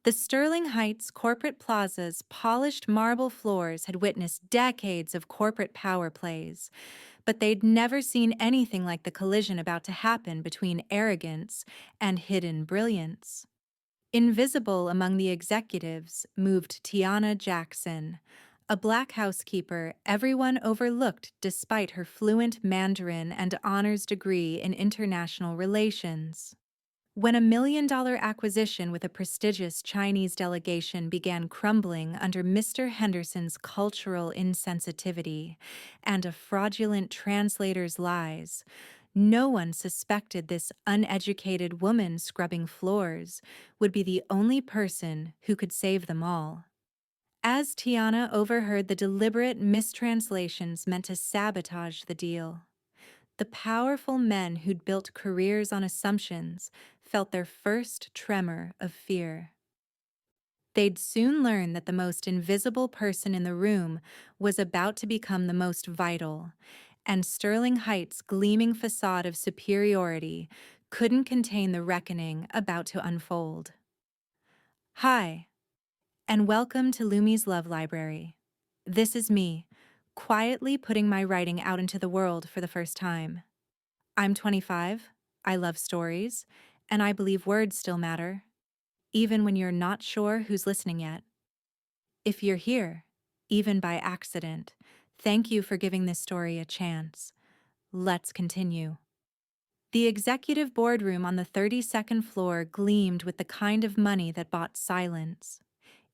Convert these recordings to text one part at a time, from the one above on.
The Sterling Heights corporate plaza's polished marble floors had witnessed decades of corporate power plays, but they'd never seen anything like the collision about to happen between arrogance and hidden brilliance. Invisible among the executives moved Tiana Jackson, a black housekeeper everyone overlooked despite her fluent Mandarin and honors degree in international relations. When a $1 million acquisition with a prestigious Chinese delegation began crumbling under Mr. Henderson's cultural insensitivity and a fraudulent translator's lies, no one suspected this uneducated woman scrubbing floors would be the only person who could save them all. As Tiana overheard the deliberate mistranslations meant to sabotage the deal, the powerful men who'd built careers on assumptions felt their first tremor of fear. They'd soon learn that the most invisible person in the room was about to become the most vital, and Sterling Heights' gleaming facade of superiority couldn't contain the reckoning about to unfold. Hi, and welcome to Lumi's Love Library. This is me, quietly putting my writing out into the world for the first time. I'm 25, I love stories, and I believe words still matter, even when you're not sure who's listening yet. If you're here, even by accident, thank you for giving this story a chance. Let's continue. The executive boardroom on the 32nd floor gleamed with the kind of money that bought silence.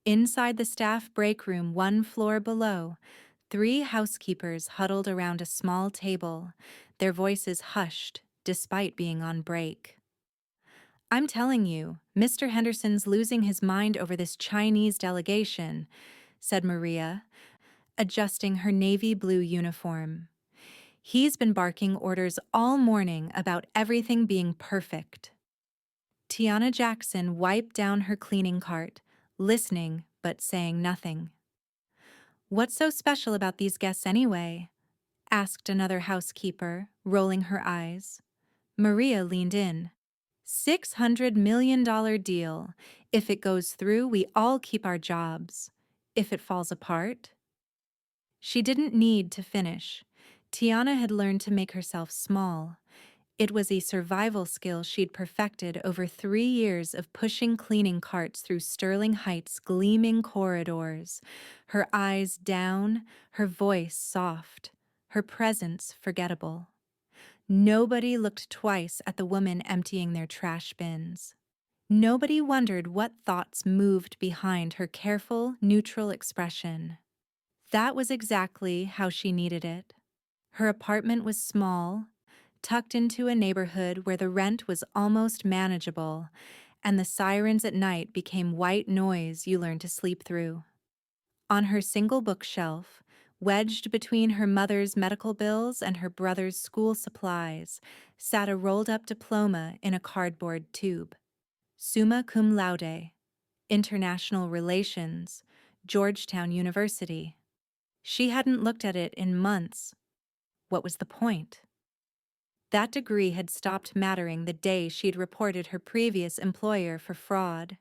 Inside the staff break room 1 floor below, 3 housekeepers huddled around a small table, their voices hushed despite being on break. I'm telling you, Mr. Henderson's losing his mind over this Chinese delegation, said Maria, adjusting her navy blue uniform. He's been barking orders all morning about everything being perfect. Tiana Jackson wiped down her cleaning cart, listening but saying nothing. What's so special about these guests anyway? Asked another housekeeper, rolling her eyes. Maria leaned in. $600 million deal. If it goes through, we all keep our jobs. If it falls apart? She didn't need to finish. Tiana had learned to make herself small. It was a survival skill she'd perfected over 3 years of pushing cleaning carts through Sterling Heights' gleaming corridors, her eyes down, her voice soft, her presence forgettable. Nobody looked twice at the women emptying their trash bins. Nobody wondered what thoughts moved behind her careful, neutral expression. That was exactly how she needed it. Her apartment was small, tucked into a neighborhood where the rent was almost manageable, and the sirens at night became white noise you learned to sleep through. On her single bookshelf, wedged between her mother's medical bills and her brother's school supplies, sat a rolled-up diploma in a cardboard tube. Summa cum laude, International Relations, Georgetown University. She hadn't looked at it in months. What was the point? That degree had stopped mattering the day she'd reported her previous employer for fraud.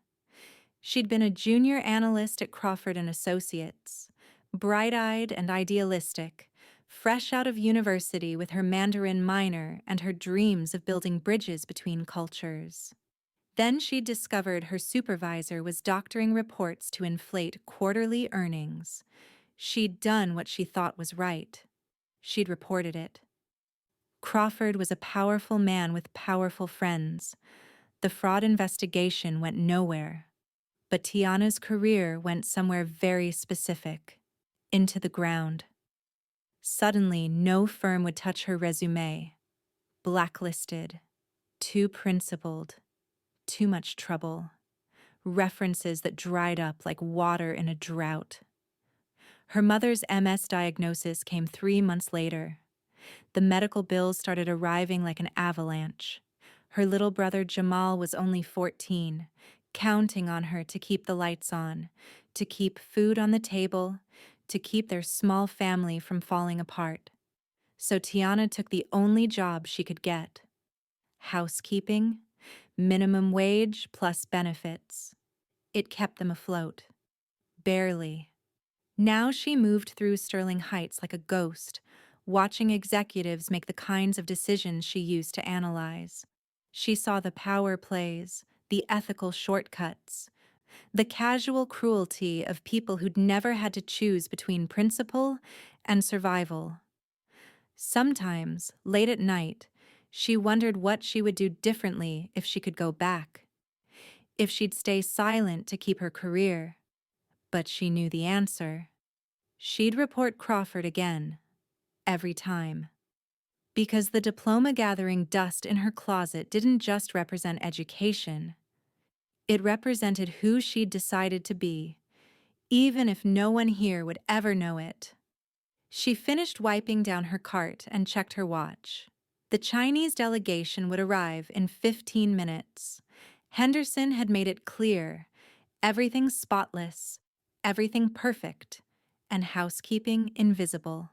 She'd been a junior analyst at Crawford & Associates, bright-eyed and idealistic, fresh out of university with her Mandarin minor and her dreams of building bridges between cultures. Then she'd discovered her supervisor was doctoring reports to inflate quarterly earnings. She'd done what she thought was right. She'd reported it. Crawford was a powerful man with powerful friends. The fraud investigation went nowhere. But Tiana's career went somewhere very specific, into the ground. Suddenly, no firm would touch her resume. Blacklisted, too principled, too much trouble. References that dried up like water in a drought. Her mother's MS diagnosis came 3 months later. The medical bills started arriving like an avalanche. Her little brother Jamal was only 14, counting on her to keep the lights on, to keep food on the table, to keep their small family from falling apart. So Tiana took the only job she could get. Housekeeping, minimum wage plus benefits. It kept them afloat. Barely. Now she moved through Sterling Heights like a ghost, watching executives make the kinds of decisions she used to analyze. She saw the power plays, the ethical shortcuts, the casual cruelty of people who'd never had to choose between principle and survival. Sometimes, late at night, she wondered what she would do differently if she could go back. If she'd stay silent to keep her career. But she knew the answer. She'd report Crawford again, every time. Because the diploma-gathering dust in her closet didn't just represent education. It represented who she'd decided to be, even if no one here would ever know it. She finished wiping down her cart and checked her watch. The Chinese delegation would arrive in 15 minutes. Henderson had made it clear, everything spotless, everything perfect, and housekeeping invisible.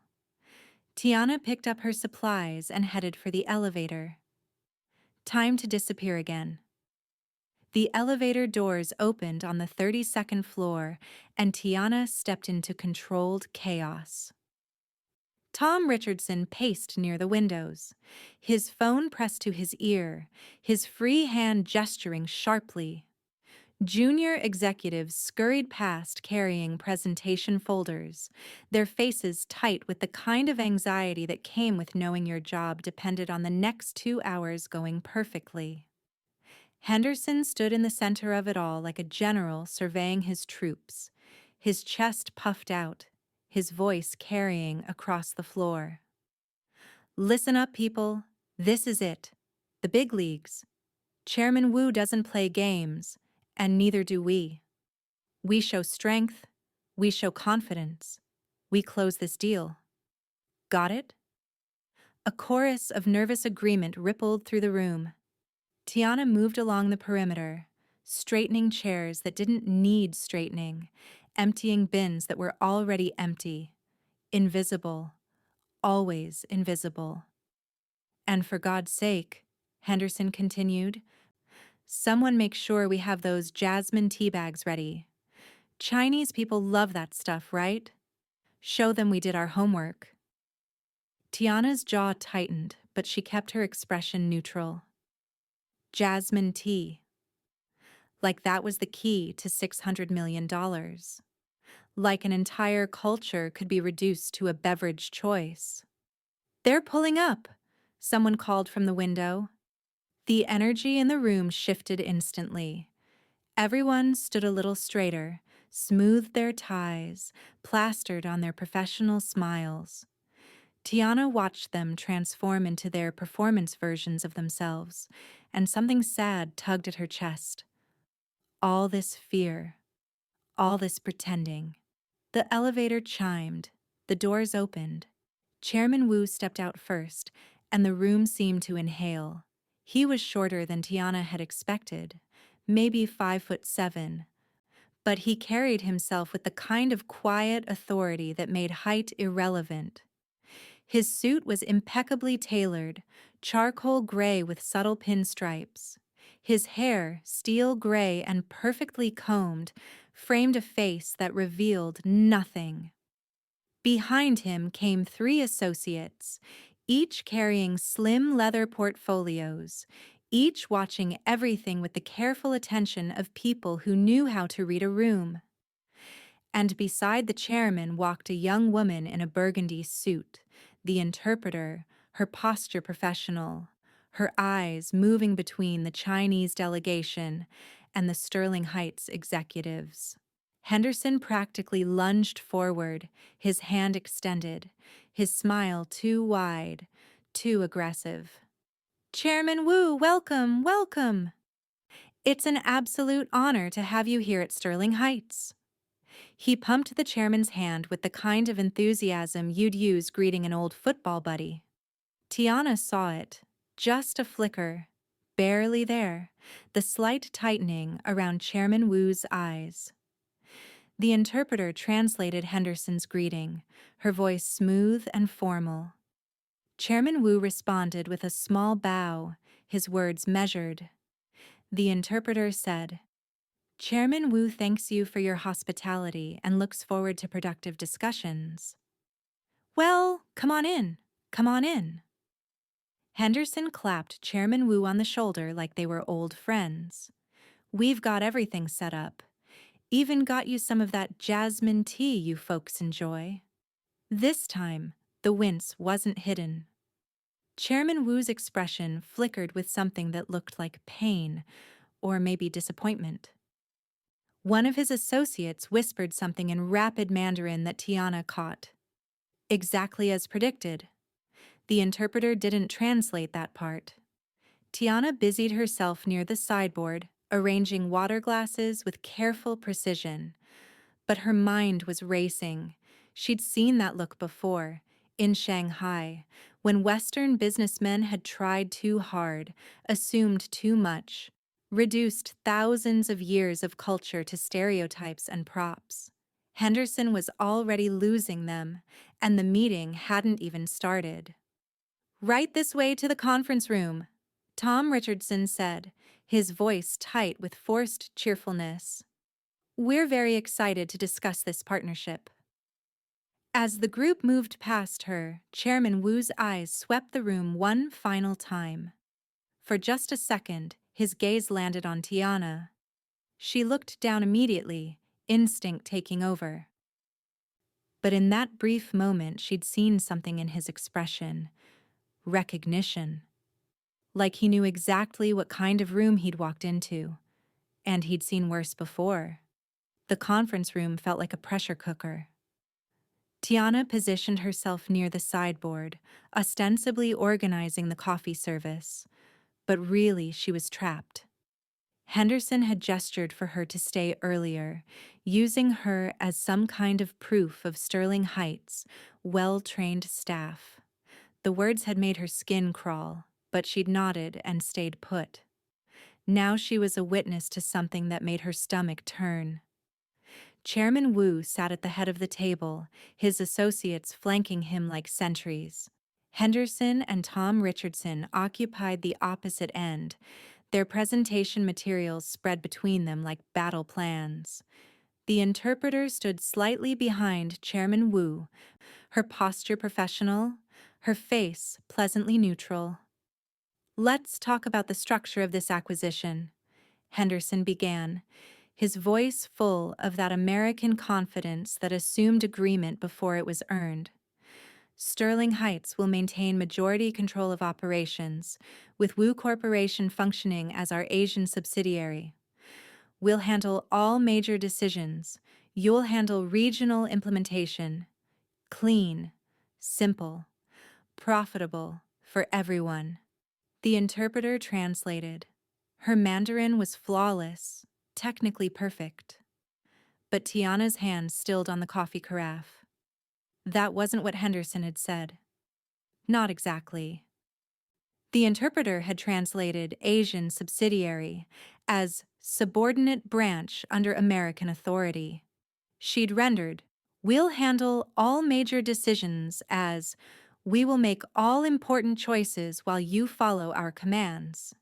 Tiana picked up her supplies and headed for the elevator. Time to disappear again. The elevator doors opened on the 32nd floor, and Tiana stepped into controlled chaos. Tom Richardson paced near the windows, his phone pressed to his ear, his free hand gesturing sharply. Junior executives scurried past carrying presentation folders, their faces tight with the kind of anxiety that came with knowing your job depended on the next 2 hours going perfectly. Henderson stood in the center of it all like a general surveying his troops, his chest puffed out, his voice carrying across the floor. Listen up, people. This is it. The big leagues. Chairman Wu doesn't play games, and neither do we. We show strength. We show confidence. We close this deal. Got it? A chorus of nervous agreement rippled through the room. Tiana moved along the perimeter, straightening chairs that didn't need straightening, emptying bins that were already empty. Invisible. Always invisible. And for God's sake, Henderson continued, someone make sure we have those jasmine tea bags ready. Chinese people love that stuff, right? Show them we did our homework. Tiana's jaw tightened, but she kept her expression neutral. Jasmine tea. Like that was the key to $600 million. Like an entire culture could be reduced to a beverage choice. They're pulling up, someone called from the window. The energy in the room shifted instantly. Everyone stood a little straighter, smoothed their ties, plastered on their professional smiles. Tiana watched them transform into their performance versions of themselves, and something sad tugged at her chest. All this fear, all this pretending. The elevator chimed, the doors opened. Chairman Wu stepped out first, and the room seemed to inhale. He was shorter than Tiana had expected, maybe 5'7", but he carried himself with the kind of quiet authority that made height irrelevant. His suit was impeccably tailored, charcoal gray with subtle pinstripes. His hair, steel gray and perfectly combed, framed a face that revealed nothing. Behind him came 3 associates, each carrying slim leather portfolios, each watching everything with the careful attention of people who knew how to read a room. And beside the chairman walked a young woman in a burgundy suit, the interpreter, her posture professional, her eyes moving between the Chinese delegation and the Sterling Heights executives. Henderson practically lunged forward, his hand extended, his smile too wide, too aggressive. Chairman Wu, welcome, welcome! It's an absolute honor to have you here at Sterling Heights. He pumped the chairman's hand with the kind of enthusiasm you'd use greeting an old football buddy. Tiana saw it, just a flicker, barely there, the slight tightening around Chairman Wu's eyes. The interpreter translated Henderson's greeting, her voice smooth and formal. Chairman Wu responded with a small bow, his words measured. The interpreter said, Chairman Wu thanks you for your hospitality and looks forward to productive discussions. Well, come on in. Come on in. Henderson clapped Chairman Wu on the shoulder like they were old friends. We've got everything set up. Even got you some of that jasmine tea you folks enjoy. This time, the wince wasn't hidden. Chairman Wu's expression flickered with something that looked like pain, or maybe disappointment. One of his associates whispered something in rapid Mandarin that Tiana caught. Exactly as predicted. The interpreter didn't translate that part. Tiana busied herself near the sideboard, arranging water glasses with careful precision. But her mind was racing. She'd seen that look before, in Shanghai, when Western businessmen had tried too hard, assumed too much, reduced thousands of years of culture to stereotypes and props. Henderson was already losing them, and the meeting hadn't even started. "Right this way to the conference room," Tom Richardson said, his voice tight with forced cheerfulness. "We're very excited to discuss this partnership." As the group moved past her, Chairman Wu's eyes swept the room one final time. For just a second, his gaze landed on Tiana. She looked down immediately, instinct taking over. But in that brief moment, she'd seen something in his expression. Recognition. Like he knew exactly what kind of room he'd walked into. And he'd seen worse before. The conference room felt like a pressure cooker. Tiana positioned herself near the sideboard, ostensibly organizing the coffee service. But really, she was trapped. Henderson had gestured for her to stay earlier, using her as some kind of proof of Sterling Heights' well-trained staff. The words had made her skin crawl, but she'd nodded and stayed put. Now she was a witness to something that made her stomach turn. Chairman Wu sat at the head of the table, his associates flanking him like sentries. Henderson and Tom Richardson occupied the opposite end, their presentation materials spread between them like battle plans. The interpreter stood slightly behind Chairman Wu, her posture professional, her face pleasantly neutral. "Let's talk about the structure of this acquisition," Henderson began, his voice full of that American confidence that assumed agreement before it was earned. "Sterling Heights will maintain majority control of operations, with Wu Corporation functioning as our Asian subsidiary. We'll handle all major decisions. You'll handle regional implementation. Clean, simple, profitable for everyone." The interpreter translated. Her Mandarin was flawless, technically perfect. But Tiana's hand stilled on the coffee carafe. That wasn't what Henderson had said. Not exactly. The interpreter had translated Asian subsidiary as subordinate branch under American authority. She'd rendered, "We'll handle all major decisions" as, "We will make all important choices while you follow our commands."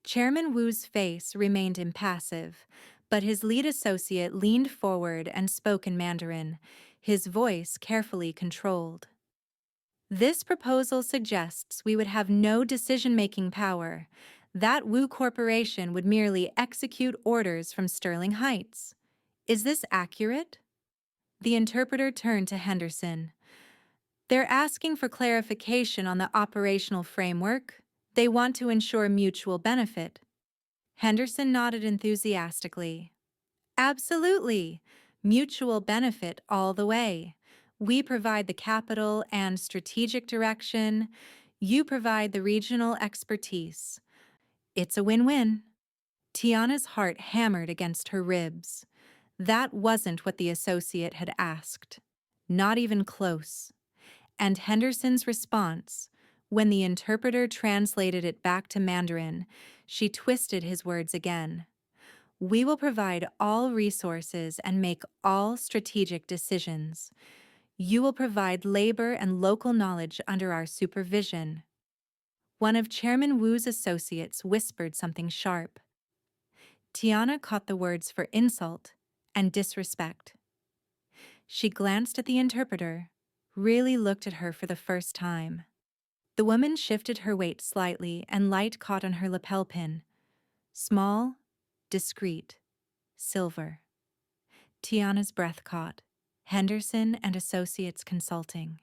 Chairman Wu's face remained impassive, but his lead associate leaned forward and spoke in Mandarin, his voice carefully controlled. "This proposal suggests we would have no decision-making power. That Wu Corporation would merely execute orders from Sterling Heights. Is this accurate?" The interpreter turned to Henderson. "They're asking for clarification on the operational framework. They want to ensure mutual benefit." Henderson nodded enthusiastically. "Absolutely. Mutual benefit all the way. We provide the capital and strategic direction. You provide the regional expertise. It's a win-win." Tiana's heart hammered against her ribs. That wasn't what the associate had asked. Not even close. And Henderson's response, when the interpreter translated it back to Mandarin, she twisted his words again. "We will provide all resources and make all strategic decisions. You will provide labor and local knowledge under our supervision." One of Chairman Wu's associates whispered something sharp. Tiana caught the words for insult and disrespect. She glanced at the interpreter, really looked at her for the first time. The woman shifted her weight slightly and light caught on her lapel pin. Small, discreet, silver. Tiana's breath caught. Henderson and Associates Consulting.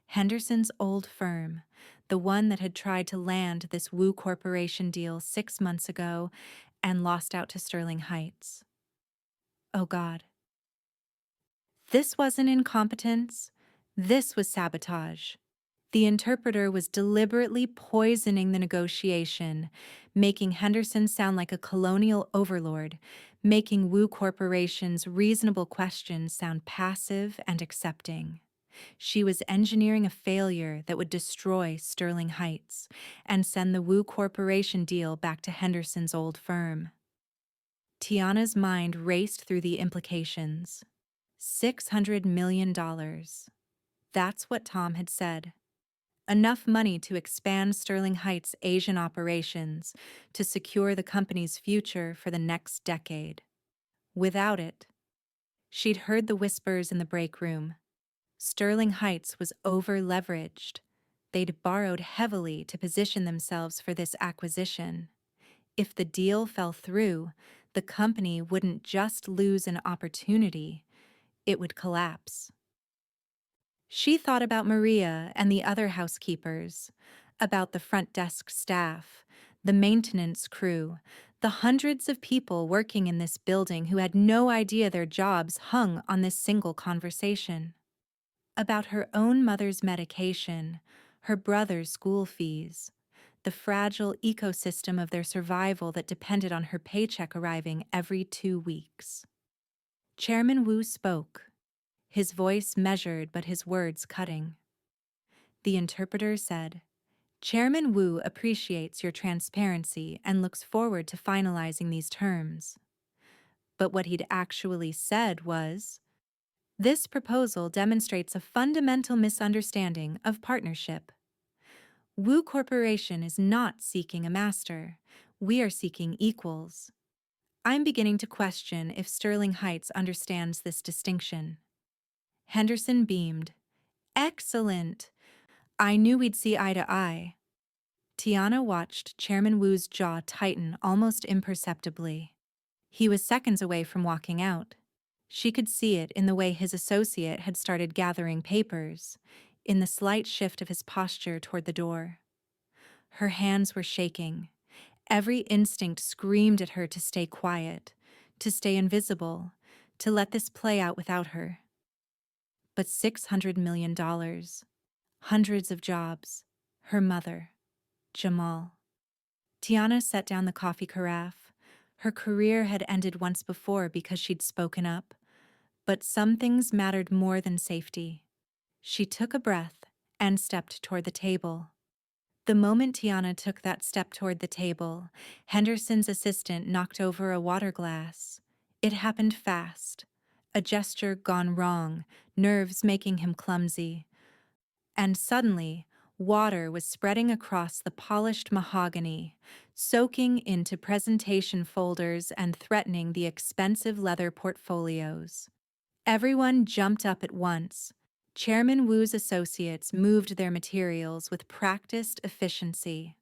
Henderson's old firm, the one that had tried to land this Wu Corporation deal 6 months ago and lost out to Sterling Heights. Oh God. This wasn't incompetence. This was sabotage. The interpreter was deliberately poisoning the negotiation, making Henderson sound like a colonial overlord, making Wu Corporation's reasonable questions sound passive and accepting. She was engineering a failure that would destroy Sterling Heights and send the Wu Corporation deal back to Henderson's old firm. Tiana's mind raced through the implications. $600 million. That's what Tom had said. Enough money to expand Sterling Heights' Asian operations to secure the company's future for the next decade. Without it, she'd heard the whispers in the break room. Sterling Heights was over-leveraged. They'd borrowed heavily to position themselves for this acquisition. If the deal fell through, the company wouldn't just lose an opportunity, it would collapse. She thought about Maria and the other housekeepers, about the front desk staff, the maintenance crew, the hundreds of people working in this building who had no idea their jobs hung on this single conversation. About her own mother's medication, her brother's school fees, the fragile ecosystem of their survival that depended on her paycheck arriving every 2 weeks. Chairman Wu spoke, his voice measured but his words cutting. The interpreter said, "Chairman Wu appreciates your transparency and looks forward to finalizing these terms." But what he'd actually said was, "This proposal demonstrates a fundamental misunderstanding of partnership. Wu Corporation is not seeking a master. We are seeking equals. I'm beginning to question if Sterling Heights understands this distinction." Henderson beamed. "Excellent. I knew we'd see eye to eye." Tiana watched Chairman Wu's jaw tighten almost imperceptibly. He was seconds away from walking out. She could see it in the way his associate had started gathering papers, in the slight shift of his posture toward the door. Her hands were shaking. Every instinct screamed at her to stay quiet, to stay invisible, to let this play out without her. But $600 million, hundreds of jobs, her mother, Jamal. Tiana set down the coffee carafe. Her career had ended once before because she'd spoken up, but some things mattered more than safety. She took a breath and stepped toward the table. The moment Tiana took that step toward the table, Henderson's assistant knocked over a water glass. It happened fast. A gesture gone wrong, nerves making him clumsy. And suddenly, water was spreading across the polished mahogany, soaking into presentation folders and threatening the expensive leather portfolios. Everyone jumped up at once. Chairman Wu's associates moved their materials with practiced efficiency.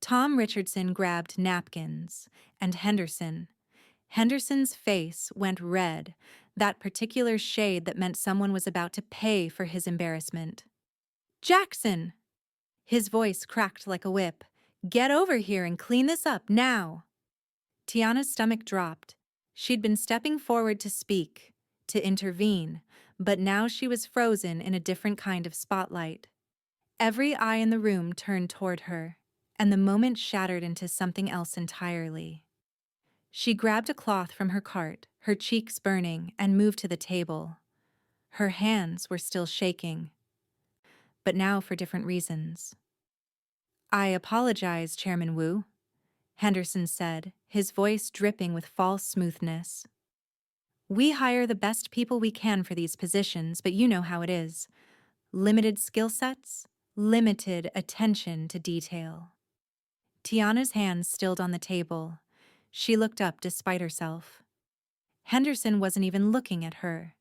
Tom Richardson grabbed napkins, and Henderson's face went red, that particular shade that meant someone was about to pay for his embarrassment. "Jackson!" His voice cracked like a whip. "Get over here and clean this up, now!" Tiana's stomach dropped. She'd been stepping forward to speak, to intervene, but now she was frozen in a different kind of spotlight. Every eye in the room turned toward her, and the moment shattered into something else entirely. She grabbed a cloth from her cart, her cheeks burning, and moved to the table. Her hands were still shaking, but now for different reasons. "I apologize, Chairman Wu," Henderson said, his voice dripping with false smoothness. "We hire the best people we can for these positions, but you know how it is. Limited skill sets, limited attention to detail." Tiana's hands stilled on the table. She looked up despite herself. Henderson wasn't even looking at her.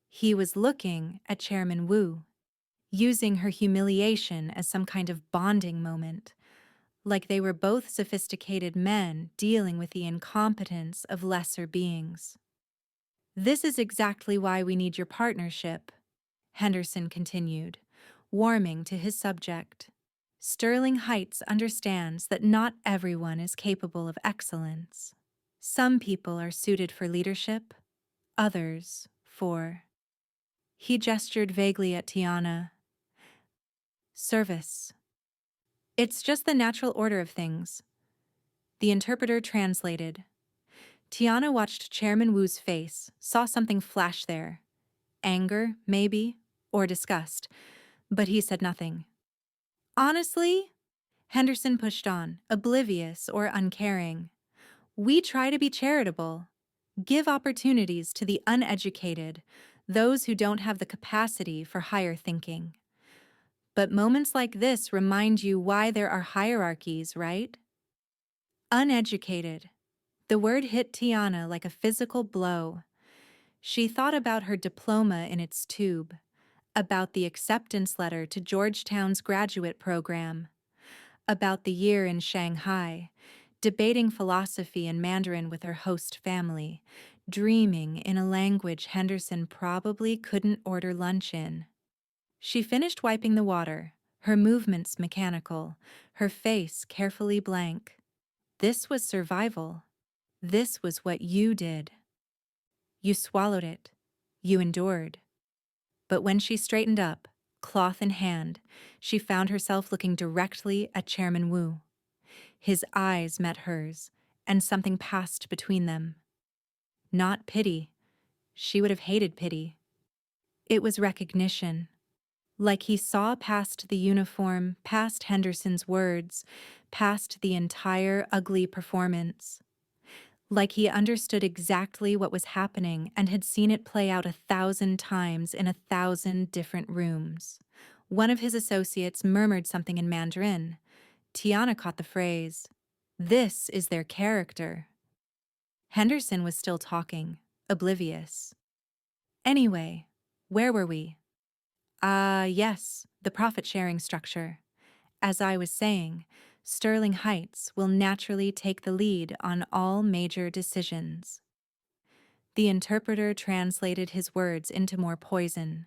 He was looking at Chairman Wu, using her humiliation as some kind of bonding moment, like they were both sophisticated men dealing with the incompetence of lesser beings. "This is exactly why we need your partnership," Henderson continued, warming to his subject. "Sterling Heights understands that not everyone is capable of excellence. Some people are suited for leadership, others for—" He gestured vaguely at Tiana. "Service. It's just the natural order of things." The interpreter translated. Tiana watched Chairman Wu's face, saw something flash there. Anger, maybe, or disgust, but he said nothing. "Honestly," Henderson pushed on, oblivious or uncaring, "we try to be charitable, give opportunities to the uneducated, those who don't have the capacity for higher thinking. But moments like this remind you why there are hierarchies, right?" Uneducated. The word hit Tiana like a physical blow. She thought about her diploma in its tube, about the acceptance letter to Georgetown's graduate program, about the year in Shanghai, debating philosophy in Mandarin with her host family, dreaming in a language Henderson probably couldn't order lunch in. She finished wiping the water, her movements mechanical, her face carefully blank. This was survival. This was what you did. You swallowed it. You endured. But when she straightened up, cloth in hand, she found herself looking directly at Chairman Wu. His eyes met hers, and something passed between them. Not pity. She would have hated pity. It was recognition. Like he saw past the uniform, past Henderson's words, past the entire ugly performance. Like he understood exactly what was happening and had seen it play out 1,000 times in 1,000 different rooms. One of his associates murmured something in Mandarin. Tiana caught the phrase. This is their character. Henderson was still talking, oblivious. Anyway, where were we? Yes, the profit-sharing structure. As I was saying, Sterling Heights will naturally take the lead on all major decisions. The interpreter translated his words into more poison.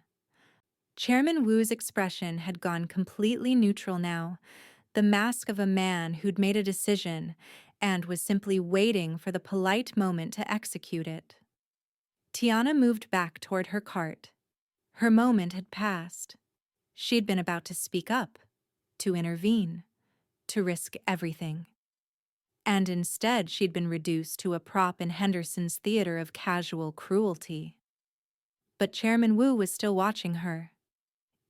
Chairman Wu's expression had gone completely neutral now, the mask of a man who'd made a decision and was simply waiting for the polite moment to execute it. Tiana moved back toward her cart. Her moment had passed. She'd been about to speak up, to intervene, to risk everything. And instead she'd been reduced to a prop in Henderson's theater of casual cruelty. But Chairman Wu was still watching her.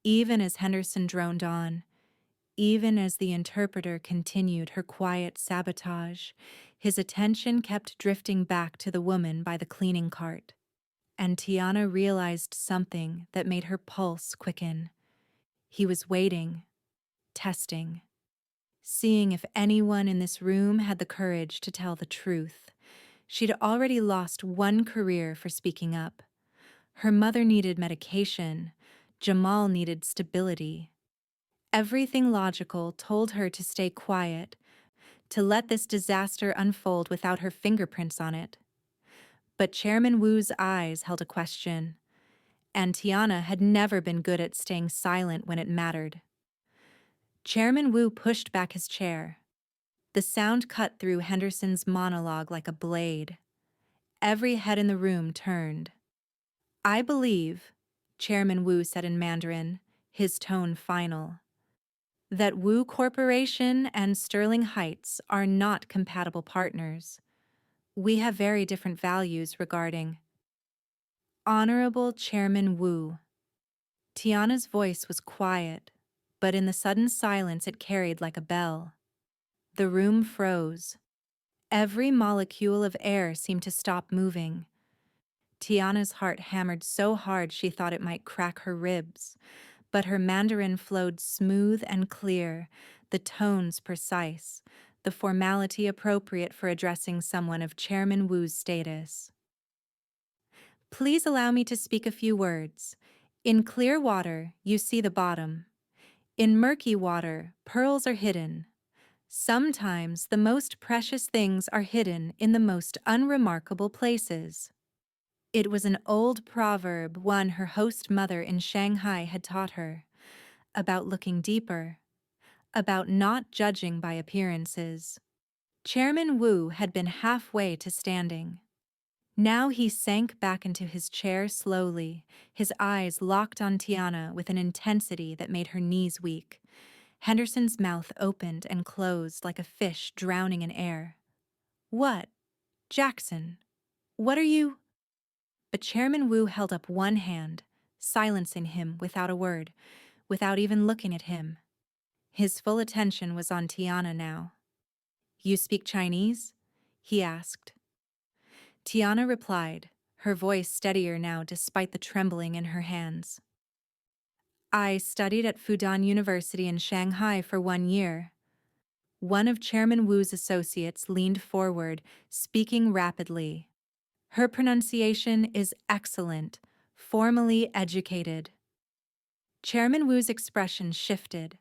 Even as Henderson droned on, even as the interpreter continued her quiet sabotage, his attention kept drifting back to the woman by the cleaning cart. And Tiana realized something that made her pulse quicken. He was waiting, testing, seeing if anyone in this room had the courage to tell the truth. She'd already lost one career for speaking up. Her mother needed medication. Jamal needed stability. Everything logical told her to stay quiet, to let this disaster unfold without her fingerprints on it. But Chairman Wu's eyes held a question, and Tiana had never been good at staying silent when it mattered. Chairman Wu pushed back his chair. The sound cut through Henderson's monologue like a blade. Every head in the room turned. "I believe," Chairman Wu said in Mandarin, his tone final, "that Wu Corporation and Sterling Heights are not compatible partners. We have very different values regarding—" "Honorable Chairman Wu." Tiana's voice was quiet, but in the sudden silence it carried like a bell. The room froze. Every molecule of air seemed to stop moving. Tiana's heart hammered so hard she thought it might crack her ribs, but her Mandarin flowed smooth and clear, the tones precise, the formality appropriate for addressing someone of Chairman Wu's status. Please allow me to speak a few words. In clear water, you see the bottom. In murky water, pearls are hidden. Sometimes the most precious things are hidden in the most unremarkable places. It was an old proverb, one her host mother in Shanghai had taught her, about looking deeper, about not judging by appearances. Chairman Wu had been halfway to standing. Now he sank back into his chair slowly, his eyes locked on Tiana with an intensity that made her knees weak. Henderson's mouth opened and closed like a fish drowning in air. "What? Jackson, what are you—" But Chairman Wu held up one hand, silencing him without a word, without even looking at him. His full attention was on Tiana now. "You speak Chinese?" he asked. Tiana replied, her voice steadier now despite the trembling in her hands. "I studied at Fudan University in Shanghai for 1 year." One of Chairman Wu's associates leaned forward, speaking rapidly. "Her pronunciation is excellent, formally educated." Chairman Wu's expression shifted,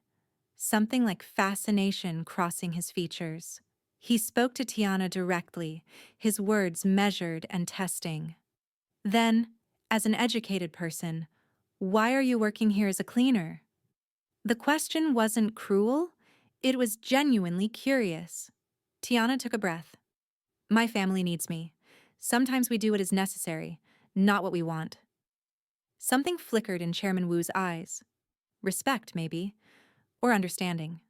something like fascination crossing his features. He spoke to Tiana directly, his words measured and testing. "Then, as an educated person, why are you working here as a cleaner?" The question wasn't cruel, it was genuinely curious. Tiana took a breath. "My family needs me. Sometimes we do what is necessary, not what we want." Something flickered in Chairman Wu's eyes. Respect, maybe, or understanding.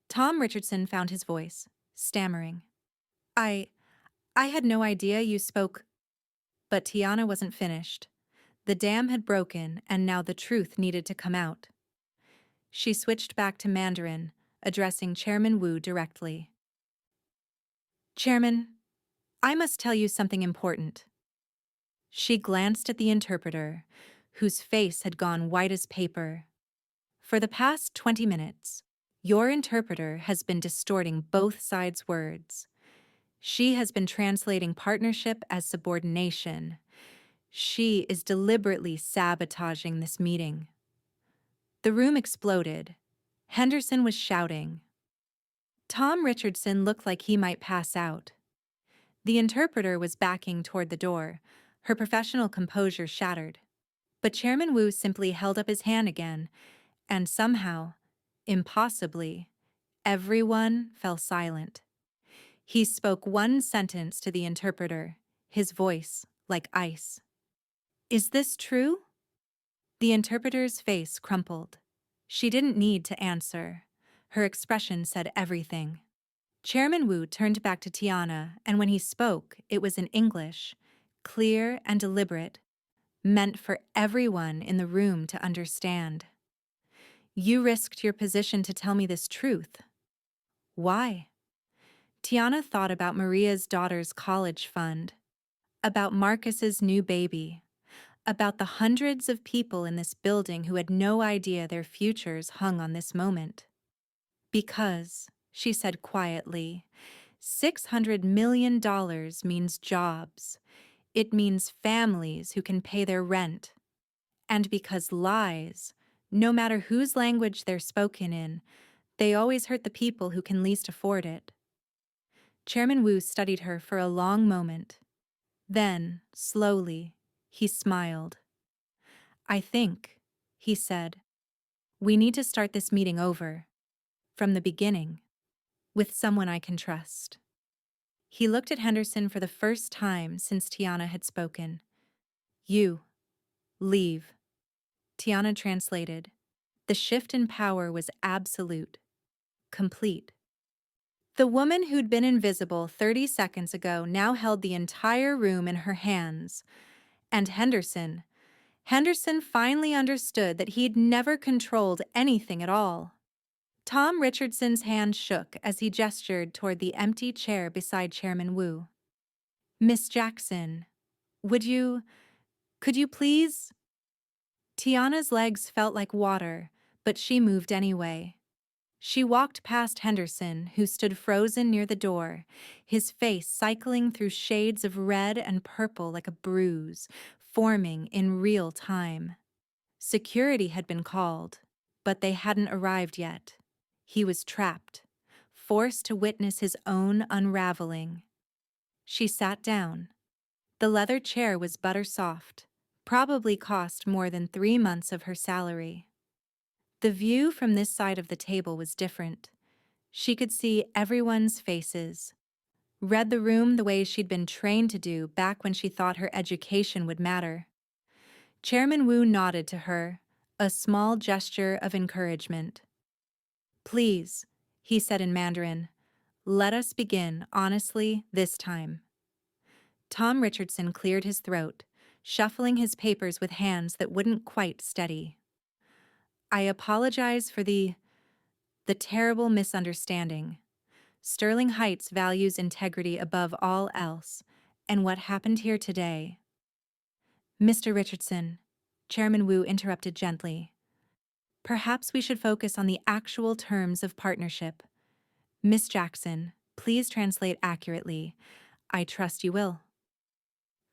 Tom Richardson found his voice, stammering. I had no idea you spoke." But Tiana wasn't finished. The dam had broken, and now the truth needed to come out. She switched back to Mandarin, addressing Chairman Wu directly. "Chairman, I must tell you something important." She glanced at the interpreter, whose face had gone white as paper. "For the past 20 minutes, your interpreter has been distorting both sides' words. She has been translating partnership as subordination. She is deliberately sabotaging this meeting." The room exploded. Henderson was shouting. Tom Richardson looked like he might pass out. The interpreter was backing toward the door, her professional composure shattered. But Chairman Wu simply held up his hand again, and somehow, impossibly, everyone fell silent. He spoke one sentence to the interpreter, his voice like ice. "Is this true?" The interpreter's face crumpled. She didn't need to answer. Her expression said everything. Chairman Wu turned back to Tiana, and when he spoke, it was in English, clear and deliberate, meant for everyone in the room to understand. "You risked your position to tell me this truth. Why?" Tiana thought about Maria's daughter's college fund, about Marcus's new baby, about the hundreds of people in this building who had no idea their futures hung on this moment. "Because," she said quietly, $600 million means jobs. It means families who can pay their rent. And because lies, no matter whose language they're spoken in, they always hurt the people who can least afford it." Chairman Wu studied her for a long moment. Then, slowly, he smiled. "I think," he said, "we need to start this meeting over, from the beginning, with someone I can trust." He looked at Henderson for the first time since Tiana had spoken. "You. Leave." Tiana translated. The shift in power was absolute. Complete. The woman who'd been invisible 30 seconds ago now held the entire room in her hands. And Henderson finally understood that he'd never controlled anything at all. Tom Richardson's hand shook as he gestured toward the empty chair beside Chairman Wu. "Miss Jackson, could you please?" Tiana's legs felt like water, but she moved anyway. She walked past Henderson, who stood frozen near the door, his face cycling through shades of red and purple like a bruise, forming in real time. Security had been called, but they hadn't arrived yet. He was trapped, forced to witness his own unraveling. She sat down. The leather chair was butter soft, probably cost more than 3 months of her salary. The view from this side of the table was different. She could see everyone's faces, read the room the way she'd been trained to do back when she thought her education would matter. Chairman Wu nodded to her, a small gesture of encouragement. "Please," he said in Mandarin, "let us begin honestly this time." Tom Richardson cleared his throat, shuffling his papers with hands that wouldn't quite steady. "I apologize for the terrible misunderstanding. Sterling Heights values integrity above all else, and what happened here today—" "Mr. Richardson," Chairman Wu interrupted gently, "perhaps we should focus on the actual terms of partnership. Miss Jackson, please translate accurately. I trust you will."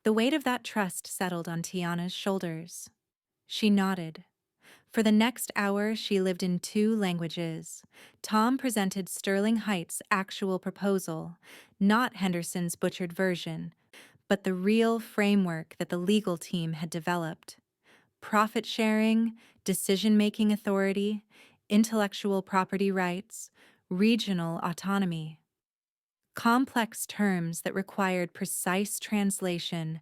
The weight of that trust settled on Tiana's shoulders. She nodded. For the next hour, she lived in 2 languages. Tom presented Sterling Heights' actual proposal, not Henderson's butchered version, but the real framework that the legal team had developed. Profit sharing, decision-making authority, intellectual property rights, regional autonomy. Complex terms that required precise translation,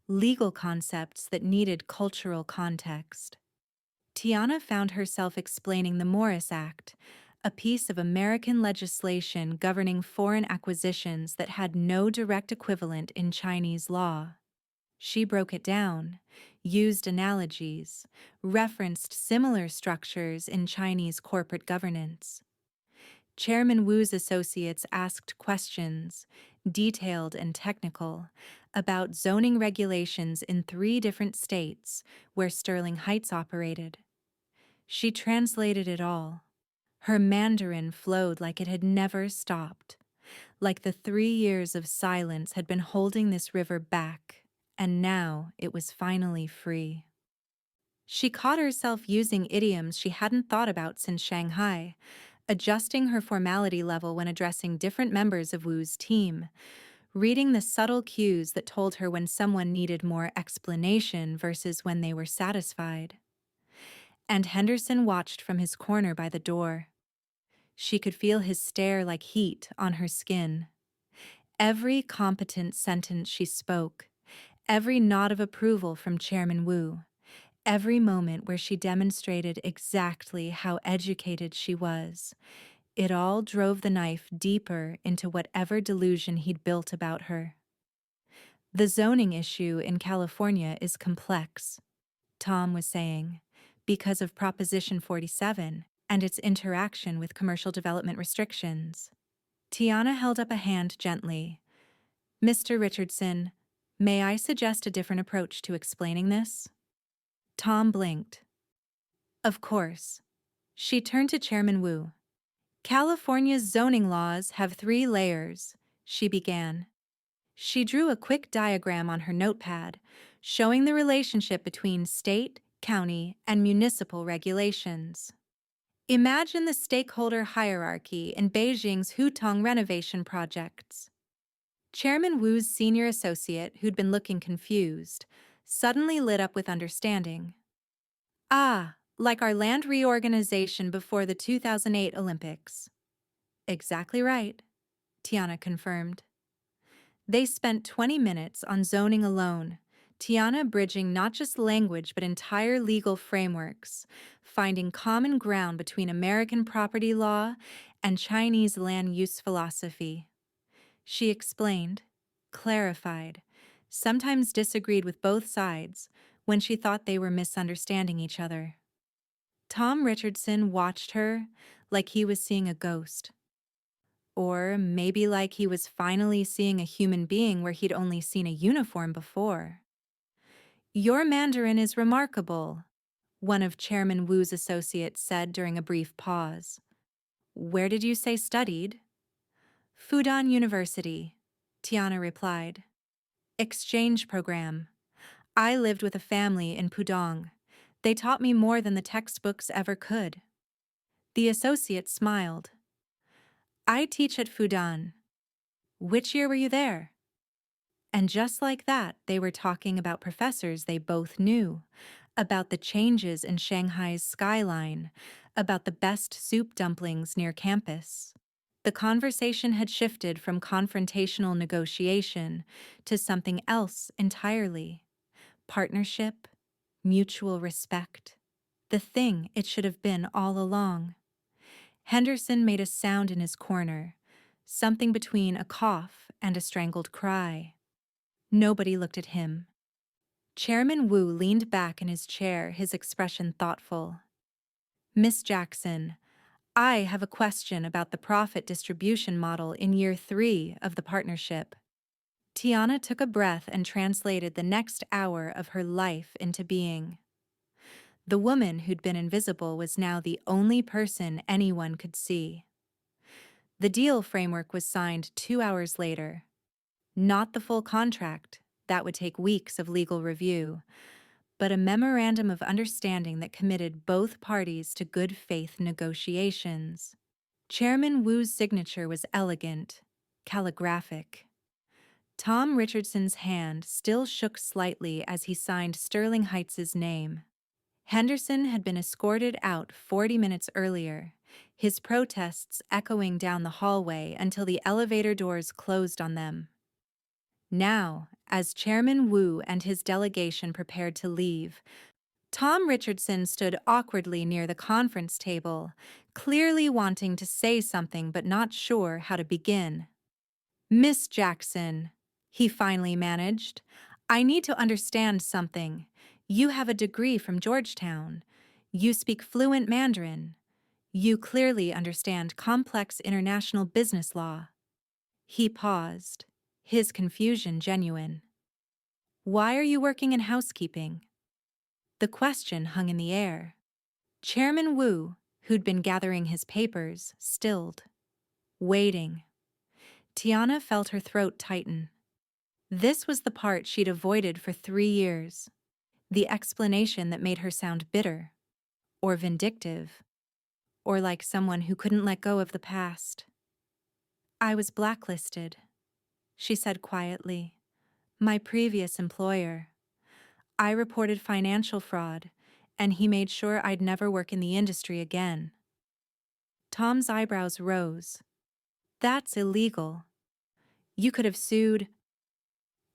legal concepts that needed cultural context. Tiana found herself explaining the Morris Act, a piece of American legislation governing foreign acquisitions that had no direct equivalent in Chinese law. She broke it down, used analogies, referenced similar structures in Chinese corporate governance. Chairman Wu's associates asked questions, detailed and technical, about zoning regulations in 3 different states where Sterling Heights operated. She translated it all. Her Mandarin flowed like it had never stopped, like the 3 years of silence had been holding this river back, and now it was finally free. She caught herself using idioms she hadn't thought about since Shanghai, adjusting her formality level when addressing different members of Wu's team, reading the subtle cues that told her when someone needed more explanation versus when they were satisfied. And Henderson watched from his corner by the door. She could feel his stare like heat on her skin. Every competent sentence she spoke, every nod of approval from Chairman Wu, every moment where she demonstrated exactly how educated she was, it all drove the knife deeper into whatever delusion he'd built about her. "The zoning issue in California is complex," Tom was saying, "because of Proposition 47 and its interaction with commercial development restrictions." Tiana held up a hand gently. "Mr. Richardson, may I suggest a different approach to explaining this?" Tom blinked. "Of course." She turned to Chairman Wu. "California's zoning laws have 3 layers," she began. She drew a quick diagram on her notepad, showing the relationship between state, county, and municipal regulations. Imagine the stakeholder hierarchy in Beijing's Hutong renovation projects. Chairman Wu's senior associate, who'd been looking confused, suddenly lit up with understanding. "Ah, like our land reorganization before the 2008 Olympics." "Exactly right," Tiana confirmed. They spent 20 minutes on zoning alone, Tiana bridging not just language but entire legal frameworks, finding common ground between American property law and Chinese land use philosophy. She explained, clarified, sometimes disagreed with both sides when she thought they were misunderstanding each other. Tom Richardson watched her like he was seeing a ghost. Or maybe like he was finally seeing a human being where he'd only seen a uniform before. "Your Mandarin is remarkable," one of Chairman Wu's associates said during a brief pause. Where did you say studied? Fudan University, Tiana replied. Exchange program. I lived with a family in Pudong. They taught me more than the textbooks ever could. The associate smiled. I teach at Fudan. Which year were you there? And just like that, they were talking about professors they both knew, about the changes in Shanghai's skyline, about the best soup dumplings near campus. The conversation had shifted from confrontational negotiation to something else entirely. Partnership, mutual respect. The thing it should have been all along. Henderson made a sound in his corner, something between a cough and a strangled cry. Nobody looked at him. Chairman Wu leaned back in his chair, his expression thoughtful. Miss Jackson, I have a question about the profit distribution model in year 3 of the partnership. Tiana took a breath and translated the next hour of her life into being. The woman who'd been invisible was now the only person anyone could see. The deal framework was signed 2 hours later. Not the full contract, that would take weeks of legal review, but a memorandum of understanding that committed both parties to good faith negotiations. Chairman Wu's signature was elegant, calligraphic. Tom Richardson's hand still shook slightly as he signed Sterling Heights' name. Henderson had been escorted out 40 minutes earlier, his protests echoing down the hallway until the elevator doors closed on them. Now, as Chairman Wu and his delegation prepared to leave, Tom Richardson stood awkwardly near the conference table, clearly wanting to say something but not sure how to begin. Miss Jackson, he finally managed, I need to understand something. You have a degree from Georgetown. You speak fluent Mandarin. You clearly understand complex international business law. He paused, his confusion genuine. Why are you working in housekeeping? The question hung in the air. Chairman Wu, who'd been gathering his papers, stilled, waiting. Tiana felt her throat tighten. This was the part she'd avoided for 3 years. The explanation that made her sound bitter, or vindictive, or like someone who couldn't let go of the past. I was blacklisted, she said quietly. My previous employer. I reported financial fraud, and he made sure I'd never work in the industry again. Tom's eyebrows rose. That's illegal. You could have sued.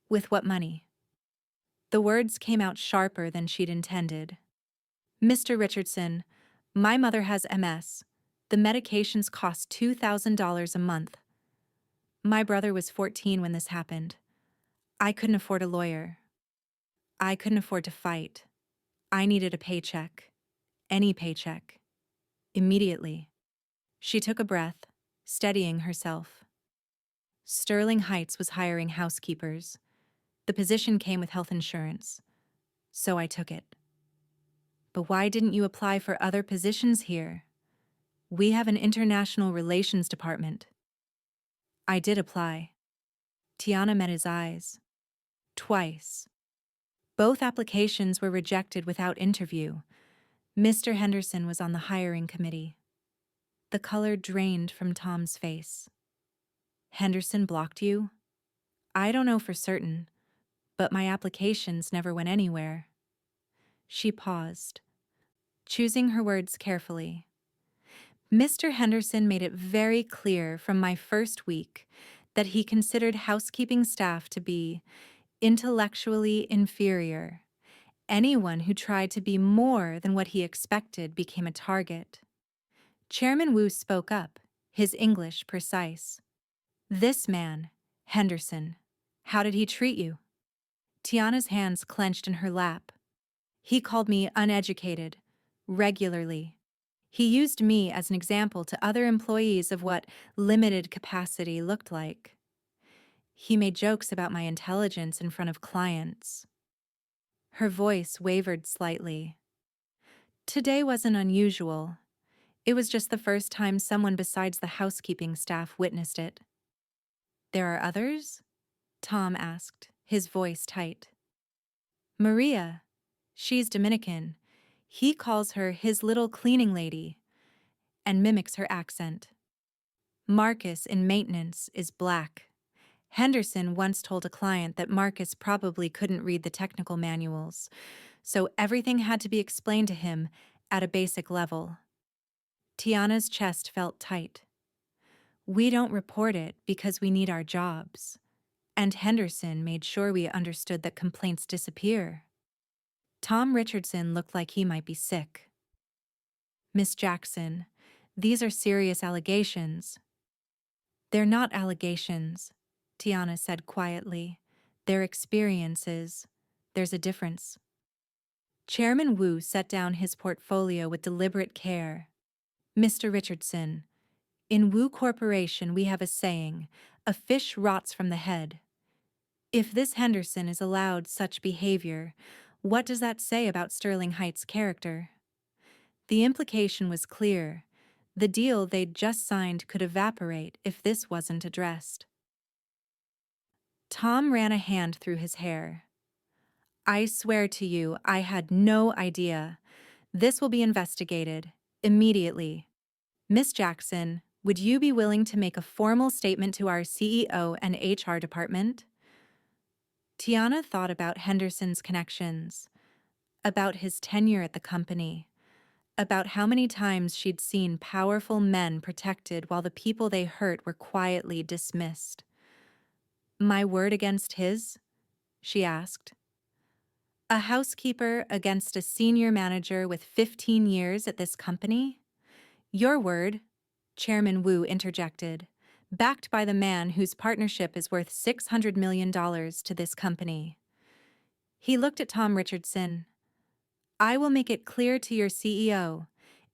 With what money? The words came out sharper than she'd intended. Mr. Richardson, my mother has MS. The medications cost $2,000 a month. My brother was 14 when this happened. I couldn't afford a lawyer. I couldn't afford to fight. I needed a paycheck. Any paycheck. Immediately. She took a breath, steadying herself. Sterling Heights was hiring housekeepers. The position came with health insurance, so I took it. But why didn't you apply for other positions here? We have an international relations department. I did apply. Tiana met his eyes. Twice. Both applications were rejected without interview. Mr. Henderson was on the hiring committee. The color drained from Tom's face. Henderson blocked you? I don't know for certain, but my applications never went anywhere. She paused, choosing her words carefully. Mr. Henderson made it very clear from my first week that he considered housekeeping staff to be intellectually inferior. Anyone who tried to be more than what he expected became a target. Chairman Wu spoke up, his English precise. This man, Henderson, how did he treat you? Tiana's hands clenched in her lap. He called me uneducated, regularly. He used me as an example to other employees of what limited capacity looked like. He made jokes about my intelligence in front of clients. Her voice wavered slightly. Today wasn't unusual. It was just the first time someone besides the housekeeping staff witnessed it. There are others? Tom asked, his voice tight. Maria. She's Dominican. He calls her his little cleaning lady and mimics her accent. Marcus in maintenance is black. Henderson once told a client that Marcus probably couldn't read the technical manuals, so everything had to be explained to him at a basic level. Tiana's chest felt tight. We don't report it because we need our jobs. And Henderson made sure we understood that complaints disappear. Tom Richardson looked like he might be sick. Miss Jackson, these are serious allegations. They're not allegations, Tiana said quietly. They're experiences. There's a difference. Chairman Wu set down his portfolio with deliberate care. Mr. Richardson, in Wu Corporation we have a saying, a fish rots from the head. If this Henderson is allowed such behavior, what does that say about Sterling Heights' character? The implication was clear. The deal they'd just signed could evaporate if this wasn't addressed. Tom ran a hand through his hair. I swear to you, I had no idea. This will be investigated, immediately. Miss Jackson, would you be willing to make a formal statement to our CEO and HR department? Tiana thought about Henderson's connections, about his tenure at the company, about how many times she'd seen powerful men protected while the people they hurt were quietly dismissed. My word against his? She asked. A housekeeper against a senior manager with 15 years at this company? Your word, Chairman Wu interjected, backed by the man whose partnership is worth $600 million to this company. He looked at Tom Richardson. I will make it clear to your CEO,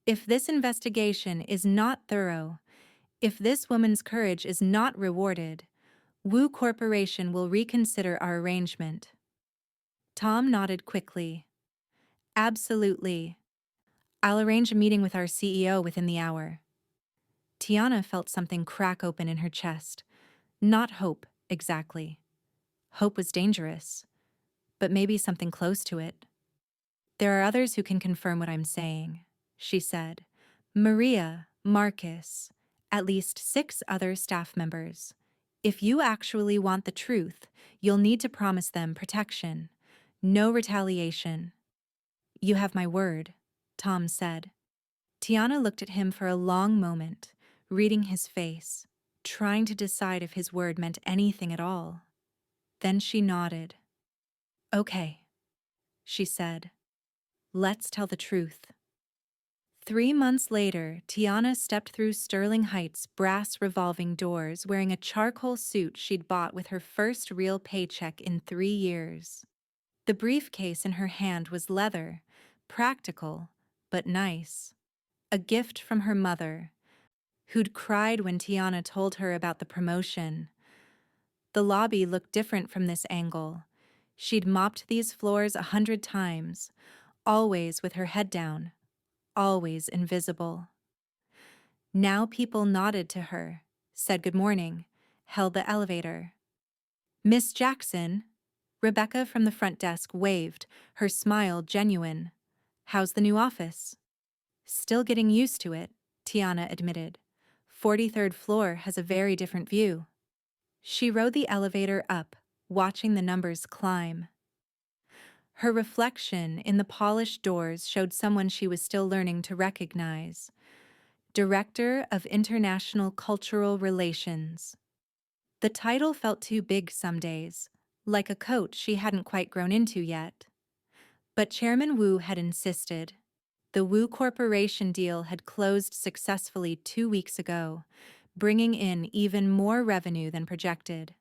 if this investigation is not thorough, if this woman's courage is not rewarded, Wu Corporation will reconsider our arrangement. Tom nodded quickly. Absolutely. I'll arrange a meeting with our CEO within the hour. Tiana felt something crack open in her chest. Not hope, exactly. Hope was dangerous, but maybe something close to it. There are others who can confirm what I'm saying, she said. Maria, Marcus, at least 6 other staff members. If you actually want the truth, you'll need to promise them protection. No retaliation. You have my word, Tom said. Tiana looked at him for a long moment, reading his face, trying to decide if his word meant anything at all. Then she nodded. Okay, she said. Let's tell the truth. 3 months later, Tiana stepped through Sterling Heights' brass revolving doors wearing a charcoal suit she'd bought with her first real paycheck in 3 years. The briefcase in her hand was leather, practical, but nice. A gift from her mother, who'd cried when Tiana told her about the promotion. The lobby looked different from this angle. She'd mopped these floors 100 times, always with her head down, always invisible. Now people nodded to her, said good morning, held the elevator. Miss Jackson, Rebecca from the front desk waved, her smile genuine. How's the new office? Still getting used to it, Tiana admitted. 43rd floor has a very different view. She rode the elevator up, watching the numbers climb. Her reflection in the polished doors showed someone she was still learning to recognize. Director of International Cultural Relations. The title felt too big some days, like a coat she hadn't quite grown into yet. But Chairman Wu had insisted. The Wu Corporation deal had closed successfully 2 weeks ago, bringing in even more revenue than projected.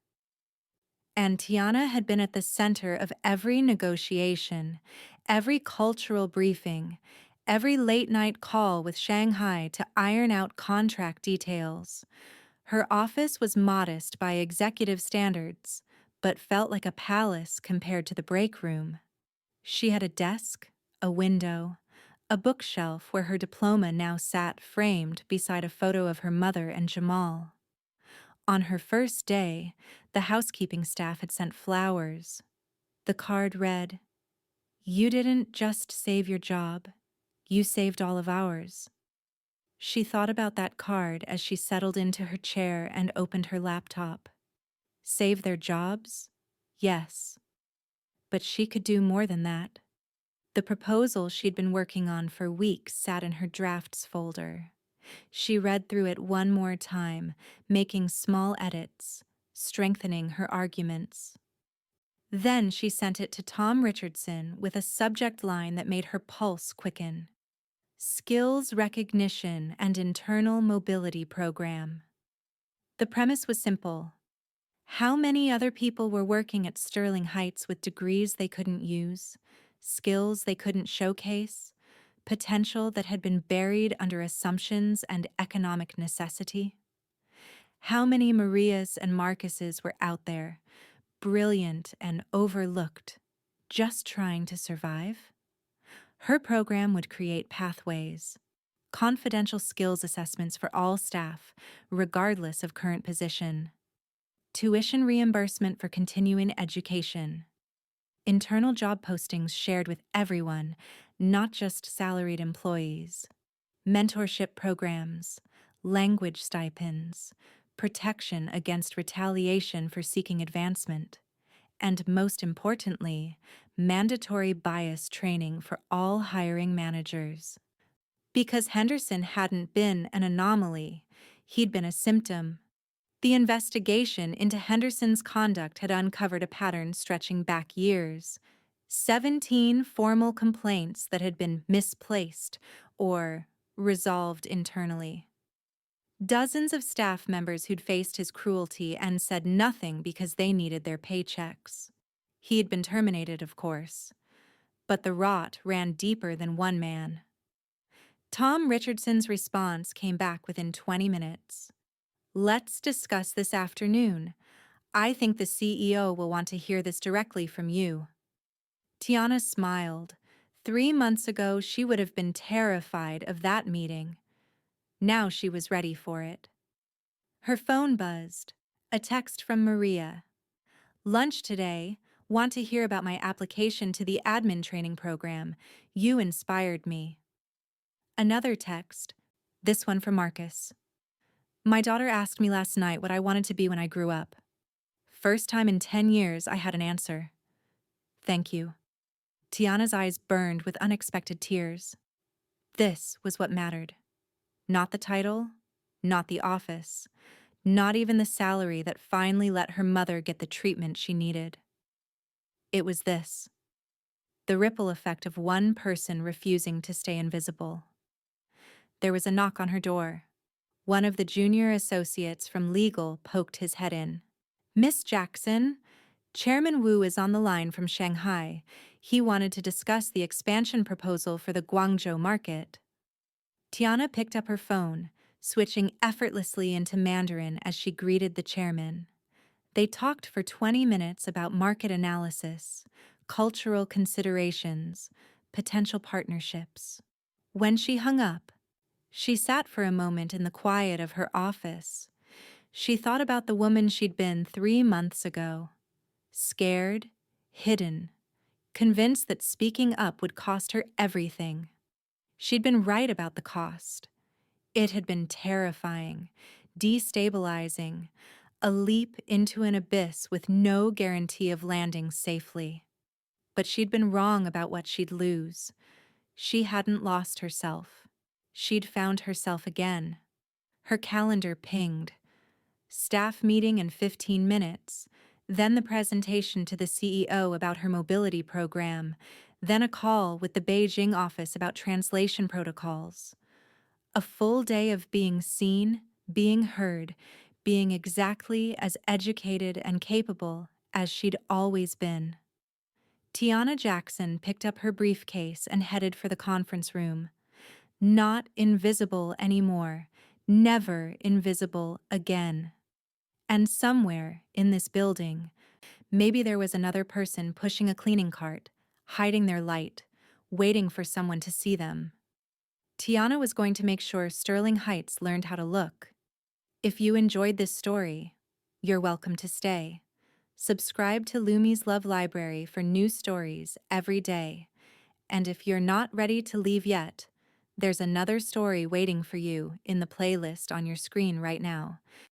And Tiana had been at the center of every negotiation, every cultural briefing, every late-night call with Shanghai to iron out contract details. Her office was modest by executive standards, but felt like a palace compared to the break room. She had a desk, a window, A bookshelf where her diploma now sat framed beside a photo of her mother and Jamal. On her first day, the housekeeping staff had sent flowers. The card read, "You didn't just save your job, you saved all of ours." She thought about that card as she settled into her chair and opened her laptop. Save their jobs? Yes. But she could do more than that. The proposal she'd been working on for weeks sat in her drafts folder. She read through it one more time, making small edits, strengthening her arguments. Then she sent it to Tom Richardson with a subject line that made her pulse quicken. Skills Recognition and Internal Mobility Program. The premise was simple. How many other people were working at Sterling Heights with degrees they couldn't use, skills they couldn't showcase, potential that had been buried under assumptions and economic necessity? How many Marias and Marcuses were out there, brilliant and overlooked, just trying to survive? Her program would create pathways, confidential skills assessments for all staff, regardless of current position, tuition reimbursement for continuing education, internal job postings shared with everyone, not just salaried employees, mentorship programs, language stipends, protection against retaliation for seeking advancement, and most importantly, mandatory bias training for all hiring managers. Because Henderson hadn't been an anomaly, he'd been a symptom. The investigation into Henderson's conduct had uncovered a pattern stretching back years. 17 formal complaints that had been misplaced or resolved internally. Dozens of staff members who'd faced his cruelty and said nothing because they needed their paychecks. He had been terminated, of course, but the rot ran deeper than one man. Tom Richardson's response came back within 20 minutes. "Let's discuss this afternoon. I think the CEO will want to hear this directly from you." Tiana smiled. 3 months ago, she would have been terrified of that meeting. Now she was ready for it. Her phone buzzed. A text from Maria. "Lunch today. Want to hear about my application to the admin training program. You inspired me." Another text. This one from Marcus. "My daughter asked me last night what I wanted to be when I grew up. First time in 10 years I had an answer. Thank you." Tiana's eyes burned with unexpected tears. This was what mattered. Not the title, not the office, not even the salary that finally let her mother get the treatment she needed. It was this. The ripple effect of one person refusing to stay invisible. There was a knock on her door. One of the junior associates from legal poked his head in. "Miss Jackson, Chairman Wu is on the line from Shanghai. He wanted to discuss the expansion proposal for the Guangzhou market." Tiana picked up her phone, switching effortlessly into Mandarin as she greeted the chairman. They talked for 20 minutes about market analysis, cultural considerations, potential partnerships. When she hung up, she sat for a moment in the quiet of her office. She thought about the woman she'd been 3 months ago. Scared, hidden, convinced that speaking up would cost her everything. She'd been right about the cost. It had been terrifying, destabilizing, a leap into an abyss with no guarantee of landing safely. But she'd been wrong about what she'd lose. She hadn't lost herself. She'd found herself again. Her calendar pinged. Staff meeting in 15 minutes, then the presentation to the CEO about her mobility program, then a call with the Beijing office about translation protocols. A full day of being seen, being heard, being exactly as educated and capable as she'd always been. Tiana Jackson picked up her briefcase and headed for the conference room. Not invisible anymore, never invisible again. And somewhere in this building, maybe there was another person pushing a cleaning cart, hiding their light, waiting for someone to see them. Tiana was going to make sure Sterling Heights learned how to look. If you enjoyed this story, you're welcome to stay. Subscribe to Lumi's Love Library for new stories every day. And if you're not ready to leave yet, there's another story waiting for you in the playlist on your screen right now.